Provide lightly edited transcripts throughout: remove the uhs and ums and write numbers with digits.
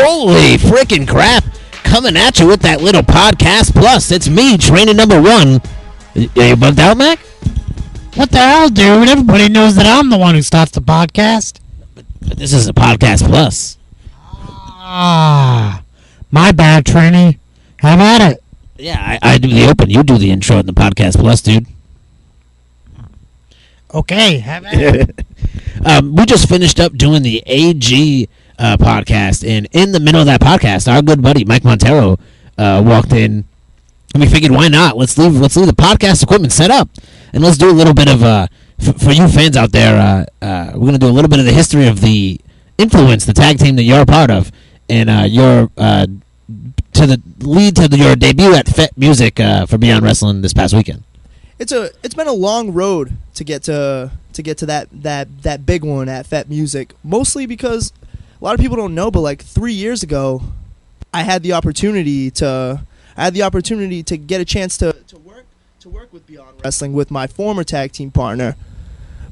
Holy freaking crap. Coming at you with that little podcast plus. It's me, trainer number one. Are you bugged out, Mac? What the hell, dude? Everybody knows that I'm the one who starts the podcast. But this is a podcast plus. Ah, my bad, Trini. Have at it. Yeah, I do the open. You do the intro in the podcast plus, dude. Okay, have at it. We just finished up doing the AG podcast, and in the middle of that podcast, our good buddy Mike Montero walked in, and we figured, why not? Let's leave the podcast equipment set up, and let's do a little bit of for you fans out there. We're gonna do a little bit of the history of the Influence, the tag team that you're a part of, and your to the lead to your debut at Fet Music for Beyond Wrestling this past weekend. It's been a long road to get to that big one at Fet Music, mostly because a lot of people don't know, but like 3 years ago, I had the opportunity to get a chance to work with Beyond Wrestling with my former tag team partner.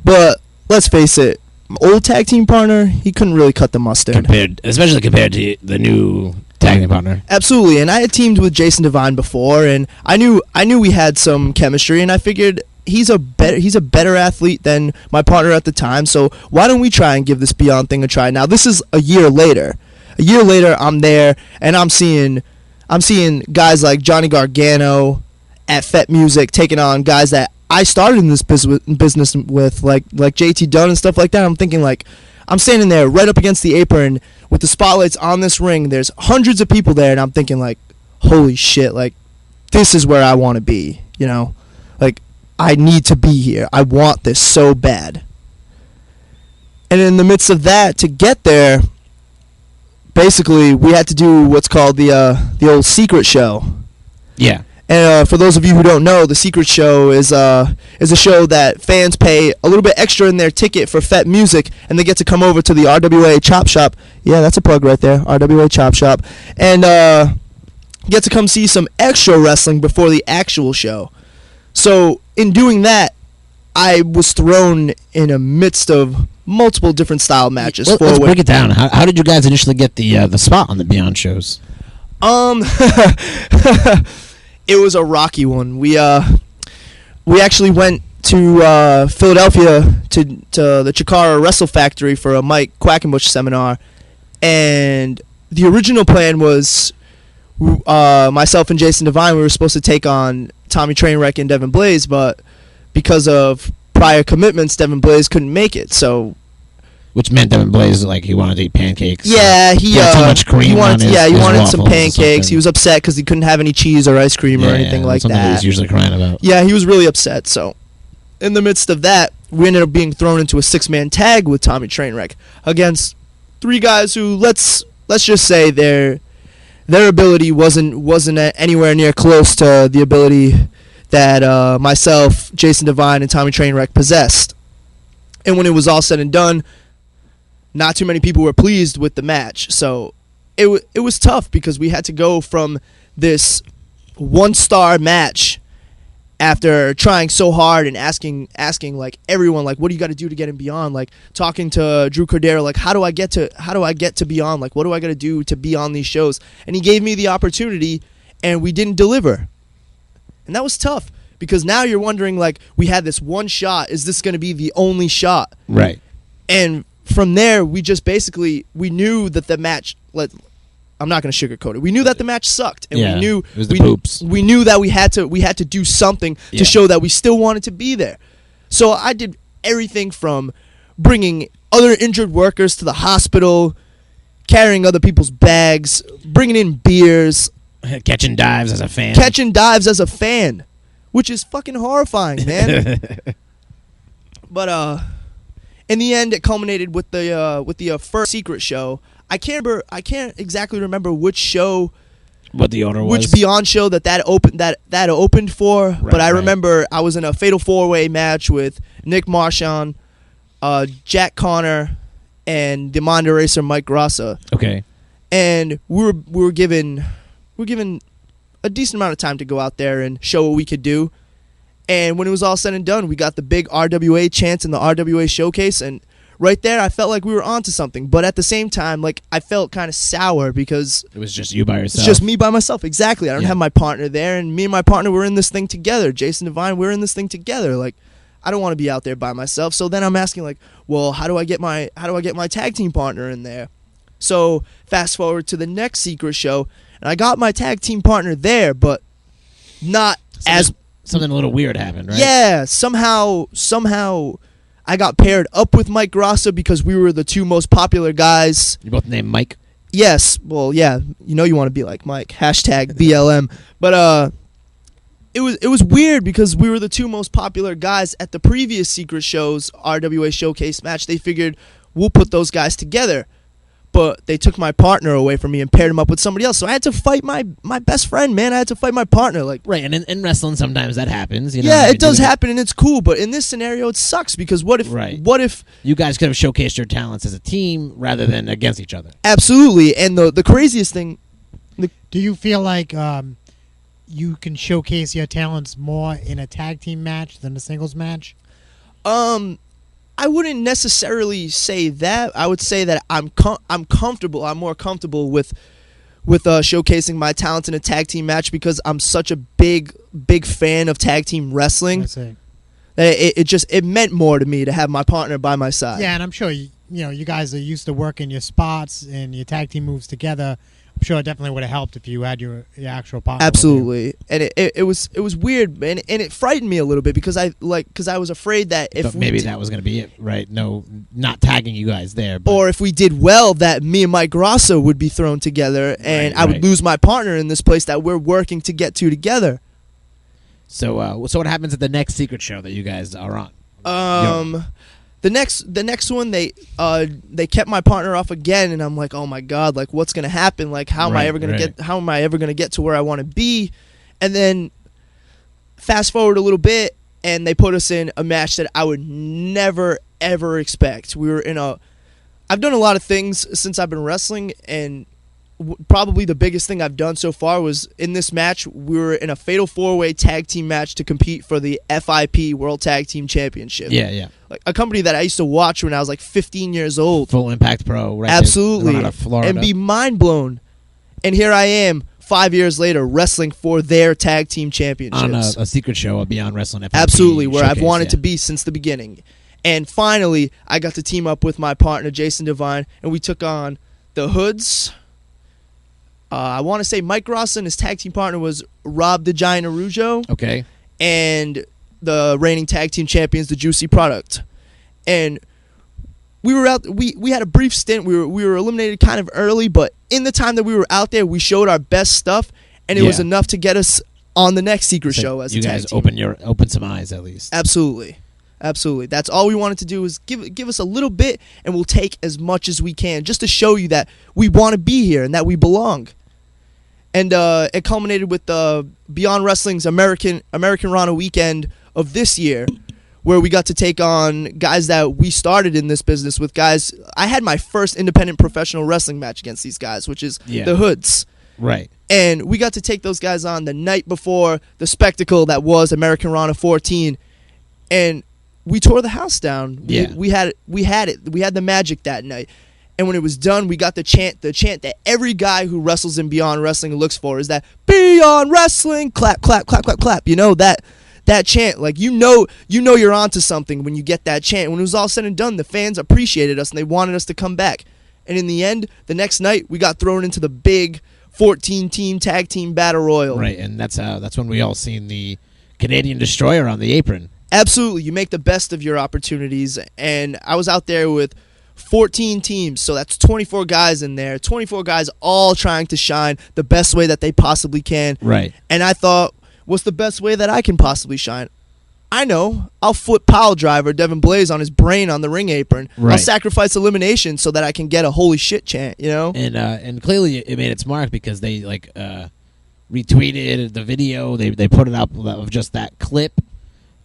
But let's face it, my old tag team partner, he couldn't really cut the mustard. Especially compared to the new tag team partner. Absolutely, and I had teamed with Jason Devine before, and I knew we had some chemistry, and I figured he's a better athlete than my partner at the time, so why don't we try and give this Beyond thing a try? Now this is a year later. A year later, I'm there, and I'm seeing guys like Johnny Gargano at Fet Music taking on guys that I started in this business with, like JT Dunn and stuff like that. I'm thinking, like, I'm standing there right up against the apron with the spotlights on this ring. There's hundreds of people there, and I'm thinking, like, holy shit, like, this is where I want to be, you know? Like, I need to be here. I want this so bad. And in the midst of that, to get there, basically, we had to do what's called the old secret show. Yeah. And for those of you who don't know, the secret show is a show that fans pay a little bit extra in their ticket for Fet Music, and they get to come over to the RWA Chop Shop. Yeah, that's a plug right there, RWA Chop Shop, and get to come see some extra wrestling before the actual show. So in doing that, I was thrown in a midst of multiple different style matches. Let's break it down. How did you guys initially get the spot on the Beyond shows? It was a rocky one. We actually went to Philadelphia to the Chikara Wrestle Factory for a Mike Quackenbush seminar, and the original plan was myself and Jason Devine. We were supposed to take on Tommy Trainwreck and Devin Blaze, but because of prior commitments, Devin Blaze couldn't make it. So, which meant Devin Blaze, like, he wanted to eat pancakes. Yeah, he had too much cream. He wanted his some pancakes. He was upset because he couldn't have any cheese or ice cream or anything like something that. He's usually crying about. Yeah, he was really upset. So, in the midst of that, we ended up being thrown into a 6-man tag with Tommy Trainwreck against 3 guys who, let's just say their ability wasn't anywhere near close to the ability that myself, Jason Devine, and Tommy Trainwreck possessed. And when it was all said and done, not too many people were pleased with the match. So it was tough because we had to go from this 1-star match after trying so hard and asking like everyone, like, what do you got to do to get in Beyond? Like, talking to Drew Cordero, like, how do I get to Beyond? Like, what do I got to do to be on these shows? And he gave me the opportunity, and we didn't deliver. And that was tough because now you're wondering, like, we had this one shot. Is this going to be the only shot? Right. And from there, we just basically, we knew that the match, I'm not going to sugarcoat it. We knew that the match sucked, and we knew it was the poops. We knew that we had to do something to show that we still wanted to be there. So I did everything from bringing other injured workers to the hospital, carrying other people's bags, bringing in beers, catching dives as a fan, which is fucking horrifying, man. But in the end, it culminated with the first secret show. I can't exactly remember which show, what the order was, which Beyond show that opened for. Right, but I remember I was in a fatal 4-way match with Nick Marchand, Jack Connor, and the Mondo Racer Mike Grossa. Okay. And we were given a decent amount of time to go out there and show what we could do. And when it was all said and done, we got the big RWA chance in the RWA showcase, and right there, I felt like we were onto something. But at the same time, like, I felt kind of sour because It was just you by yourself. it's just me by myself. Exactly. I don't Yeah. have my partner there, and me and my partner were in this thing together. Jason Devine, we're in this thing together. Like, I don't want to be out there by myself. So then I'm asking, like, well, how do I get my tag team partner in there? So fast forward to the next secret show, and I got my tag team partner there, but not Something a little weird happened, right? Yeah, somehow I got paired up with Mike Grosso because we were the two most popular guys. You're both named Mike. Yes, well, yeah, you know you want to be like Mike. Hashtag BLM. But it was weird because we were the two most popular guys at the previous secret shows, RWA Showcase match. They figured we'll put those guys together. But they took my partner away from me and paired him up with somebody else. So I had to fight my best friend, man. I had to fight my partner. Like, Right, and in wrestling sometimes that happens. You know, yeah, it does happen and it's cool. But in this scenario, it sucks because what if You guys could have showcased your talents as a team rather than against each other. absolutely? And the craziest thing, Do you feel like you can showcase your talents more in a tag team match than a singles match? I wouldn't necessarily say that. I would say that I'm comfortable. I'm more comfortable with showcasing my talents in a tag team match because I'm such a big fan of tag team wrestling. I see. That it meant more to me to have my partner by my side. Yeah, and I'm sure you guys are used to working your spots and your tag team moves together. I'm sure it definitely would have helped if you had your actual partner. Absolutely, and it was weird, and it frightened me a little bit because I was afraid that if Maybe that was going to be it, right? No, not tagging you guys there. But or if we did well, that me and Mike Grosso would be thrown together, and I would lose my partner in this place that we're working to get to together. So what happens at the next secret show that you guys are on? The next one they kept my partner off again, and I'm like, oh my god, like what's gonna happen? Like how am I ever gonna get to where I want to be? And then fast forward a little bit, and they put us in a match that I would never ever expect. We were in I've done a lot of things since I've been wrestling, and probably the biggest thing I've done so far was in this match. We were in a fatal 4-way tag team match to compete for the FIP World Tag Team Championship. Yeah. Like a company that I used to watch when I was like 15 years old. Full Impact Pro, right? Absolutely. Out of Florida. And be mind blown. And here I am 5 years later wrestling for their tag team championships. On a secret show, a Beyond Wrestling FIP Absolutely, where showcase, I've wanted to be since the beginning. And finally, I got to team up with my partner, Jason Devine, and we took on the Hoods. I want to say Mike Ross and his tag team partner was Rob the Giant Arujo. Okay. And the reigning tag team champions, the Juicy Product. And we were out. We had a brief stint. We were eliminated kind of early, but in the time that we were out there, we showed our best stuff, and it was enough to get us on the next secret show as a tag team. You guys open some eyes at least. Absolutely. That's all we wanted to do is give us a little bit, and we'll take as much as we can just to show you that we want to be here and that we belong. And it culminated with Beyond Wrestling's American Rana weekend of this year, where we got to take on guys that we started in this business with. Guys, I had my first independent professional wrestling match against these guys, which is the Hoods. Right. And we got to take those guys on the night before the spectacle that was American Rana 14, and we tore the house down. We had it. We had the magic that night. And when it was done, we got the chant that every guy who wrestles in Beyond Wrestling looks for is that Beyond Wrestling, clap, clap, clap, clap, clap. You know, that chant, like you know you're onto something when you get that chant. When it was all said and done, the fans appreciated us and they wanted us to come back. And in the end, the next night, we got thrown into the big 14-team tag team battle royal. Right, and that's when we all seen the Canadian Destroyer on the apron. Absolutely, you make the best of your opportunities. And I was out there with 14 teams, so that's 24 guys in there. 24 guys all trying to shine the best way that they possibly can. Right. And I thought, what's the best way that I can possibly shine? I know. I'll flip pile driver Devin Blaze on his brain on the ring apron. Right. I'll sacrifice elimination so that I can get a holy shit chant, you know? And clearly it made its mark because they retweeted the video. They put it up of just that clip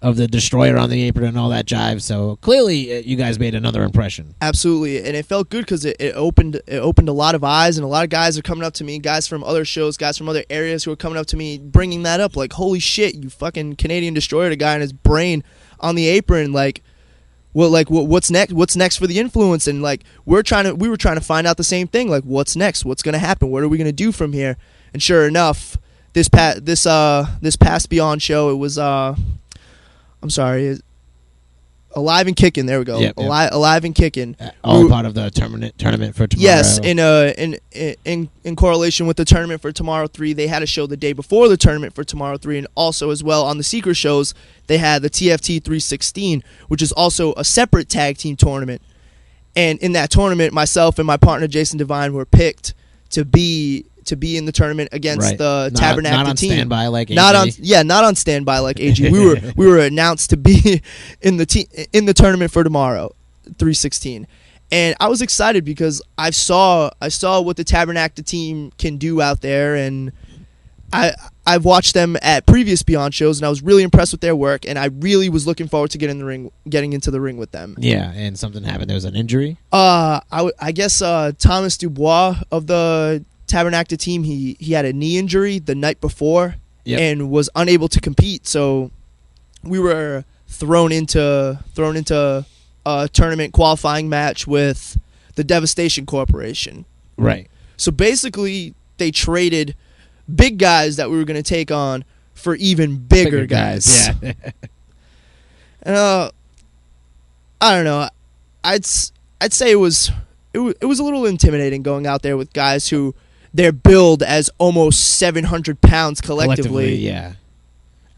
of the Destroyer on the apron and all that jive. So clearly you guys made another impression. Absolutely, and it felt good because it opened a lot of eyes, and a lot of guys are coming up to me, guys from other shows, guys from other areas who are coming up to me, bringing that up, like, holy shit, you fucking Canadian Destroyer, the guy in his brain on the apron, like, what's next? What's next for the Influence? And like we were trying to find out the same thing. Like what's next? What's gonna happen? What are we gonna do from here? And sure enough, this past Beyond show, it was Alive and Kicking. There we go. Yep. Alive and Kicking. All part of the tournament for tomorrow. Yes, in correlation with the tournament for Tomorrow 3, they had a show the day before the tournament for Tomorrow 3, and also as well on the Secret shows, they had the TFT 316, which is also a separate tag team tournament. And in that tournament, myself and my partner Jason Devine were picked to be in the tournament against the Tabernacle not on team. Standby like AG. Not on standby like AG. We were announced to be in the tournament for tomorrow, 316, and I was excited because I saw what the Tabernacle team can do out there, and I've watched them at previous Beyond shows, and I was really impressed with their work, and I really was looking forward to getting into the ring with them. Yeah, and something happened. There was an injury. I guess Thomas Dubois of the Tabernacle team, he had a knee injury the night before and was unable to compete, so we were thrown into a tournament qualifying match with the Devastation Corporation. Right. So basically they traded big guys that we were going to take on for even bigger guys. Yeah. And I don't know, I'd say it was a little intimidating going out there with guys who they're billed as almost 700 pounds collectively, yeah,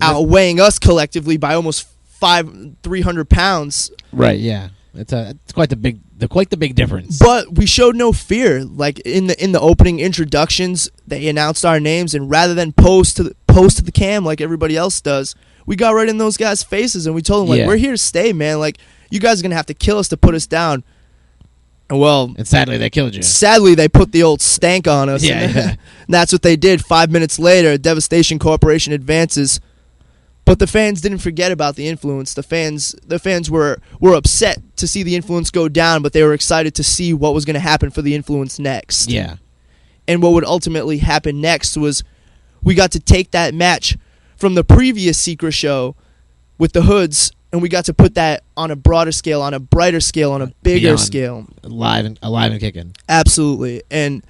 outweighing us collectively by almost 300 pounds. Right, yeah, it's quite the big difference. But we showed no fear. Like in the opening introductions, they announced our names, and rather than pose to the cam like everybody else does, we got right in those guys' faces and we told them like, we're here to stay, man. Like you guys are gonna have to kill us to put us down. Well, and sadly, they killed you. Sadly, they put the old stank on us. Yeah, and that's what they did. 5 minutes later, Devastation Corporation advances. But the fans didn't forget about the Influence. The fans were upset to see the Influence go down, but they were excited to see what was going to happen for the Influence next. Yeah. And what would ultimately happen next was we got to take that match from the previous Secret show with the Hoods, and we got to put that on a broader scale, on a brighter scale, on a bigger scale. Alive and Kicking. Absolutely. And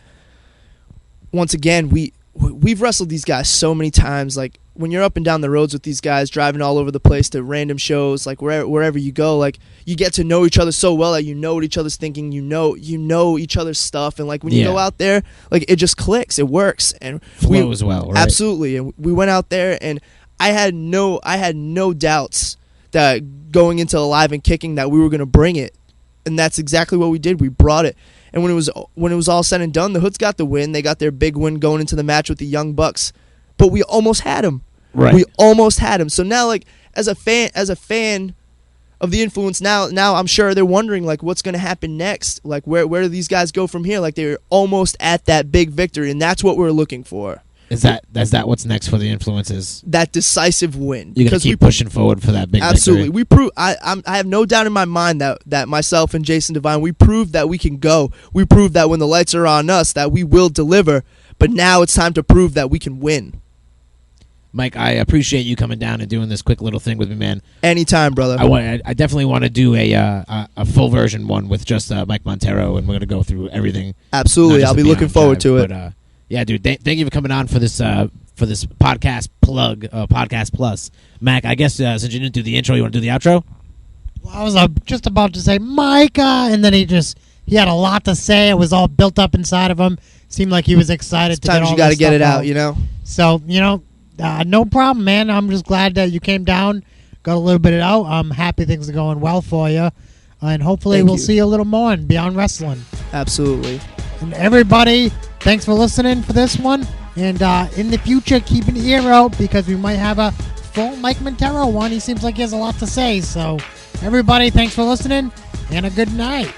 once again, we've wrestled these guys so many times. Like when you're up and down the roads with these guys, driving all over the place to random shows, like wherever you go, like you get to know each other so well that you know what each other's thinking, you know each other's stuff, and like when you go out there, like it just clicks, it works, and flows well. Right? Absolutely. And we went out there, and I had no doubts that going into Alive and Kicking that we were going to bring it, and that's exactly what we did. We brought it, and when it was all said and done, the Hoods got the win. They got their big win going into the match with the Young Bucks, but we almost had them. Right. We almost had them. So now, like as a fan of the Influence, now I'm sure they're wondering like what's going to happen next. Like where do these guys go from here? Like they're almost at that big victory, and that's what we're looking for. Is that what's next for the Influences? That decisive win. You got to keep pushing forward for that big absolutely. victory. I have no doubt in my mind that myself and Jason Devine, we proved that we can go. We proved that when the lights are on us, that we will deliver. But now it's time to prove that we can win. Mike, I appreciate you coming down and doing this quick little thing with me, man. Anytime, brother. I definitely want to do a full version one with just Mike Montero, and we're going to go through everything. Absolutely. I'll be looking forward to it. But, yeah, dude, thank you for coming on for this podcast plug, Podcast Plus. Mac, I guess since you didn't do the intro, you want to do the outro? Well, I was just about to say, Micah, and then he had a lot to say. It was all built up inside of him. Seemed like he was excited. Sometimes you got to get it out, you know? So, no problem, man. I'm just glad that you came down, got a little bit of it out. I'm happy things are going well for you. And hopefully we'll see you a little more in Beyond Wrestling. Absolutely. And everybody, thanks for listening for this one. And in the future, keep an ear out because we might have a full Mike Montero one. He seems like he has a lot to say. So, everybody, thanks for listening and a good night.